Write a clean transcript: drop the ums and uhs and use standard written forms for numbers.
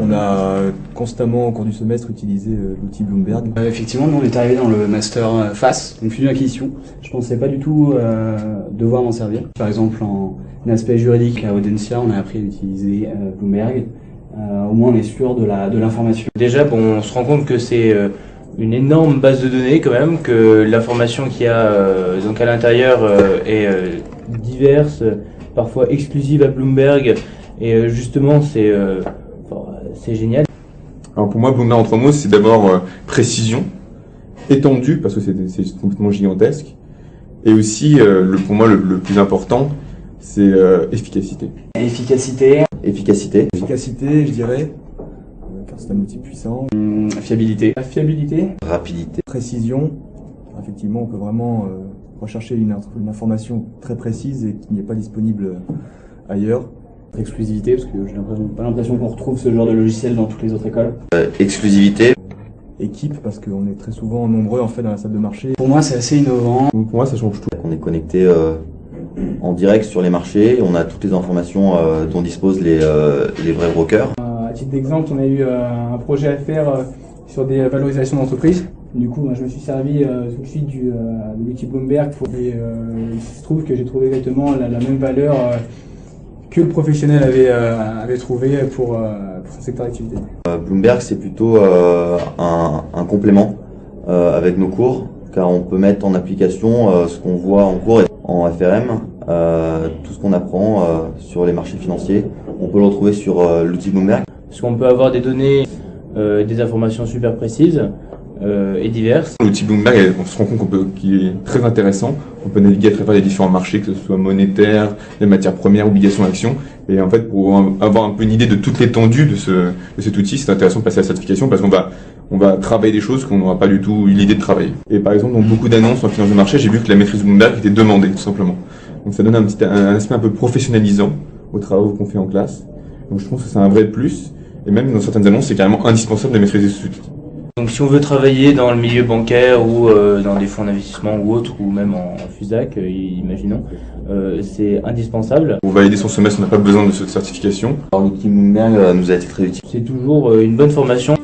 On a constamment au cours du semestre utilisé l'outil Bloomberg. Effectivement, nous on est arrivé dans le master FAS, donc fusion acquisition. Je pensais pas du tout devoir m'en servir. Par exemple, en aspect juridique à Audencia, on a appris à utiliser Bloomberg. Au moins on est sûr de l'information. Déjà, on se rend compte que c'est une énorme base de données quand même, que l'information qu'il y a donc à l'intérieur est diverse, parfois exclusive à Bloomberg, et justement c'est génial. Alors pour moi, Bloomberg en 3 mots, c'est d'abord précision, étendue, parce que c'est complètement gigantesque, et aussi, pour moi, le plus important, c'est efficacité. Efficacité. Efficacité, je dirais, car c'est un outil puissant. Fiabilité. Fiabilité. Rapidité. Précision. Effectivement, on peut vraiment rechercher une information très précise et qui n'est pas disponible ailleurs. Exclusivité, parce que j'ai pas l'impression qu'on retrouve ce genre de logiciel dans toutes les autres écoles. Exclusivité. Équipe, parce qu'on est très souvent nombreux en fait dans la salle de marché. Pour moi, c'est assez innovant. Donc pour moi, ça change tout. On est connecté en direct sur les marchés, on a toutes les informations dont disposent les vrais brokers. À titre d'exemple, on a eu un projet à faire sur des valorisations d'entreprise. Du coup, je me suis servi tout de suite de l'outil Bloomberg et il se trouve que j'ai trouvé exactement la même valeur que le professionnel avait trouvé pour son secteur d'activité. Bloomberg, c'est plutôt un complément avec nos cours, car on peut mettre en application ce qu'on voit en cours en FRM, tout ce qu'on apprend sur les marchés financiers. On peut le retrouver sur l'outil Bloomberg. Parce qu'on peut avoir des données, des informations super précises et diverses. L'outil Bloomberg, on se rend compte qu'il est très intéressant. On peut naviguer à travers les différents marchés, que ce soit monétaire, les matières premières, obligations, actions. Et en fait, pour avoir un peu une idée de toute l'étendue de cet outil, c'est intéressant de passer à la certification parce qu'on va travailler des choses qu'on n'aura pas du tout eu l'idée de travailler. Et par exemple, dans beaucoup d'annonces en finance de marché, j'ai vu que la maîtrise Bloomberg était demandée, tout simplement. Donc ça donne un aspect un peu professionnalisant aux travaux qu'on fait en classe. Donc je pense que c'est un vrai plus. Et même dans certaines annonces, c'est carrément indispensable de maîtriser ce outil. Donc si on veut travailler dans le milieu bancaire ou dans des fonds d'investissement ou autres, ou même en FUSAC, imaginons, c'est indispensable. Pour valider son semestre, on n'a pas besoin de cette certification. Alors l'outil Bloomberg nous a été très utile. C'est toujours une bonne formation.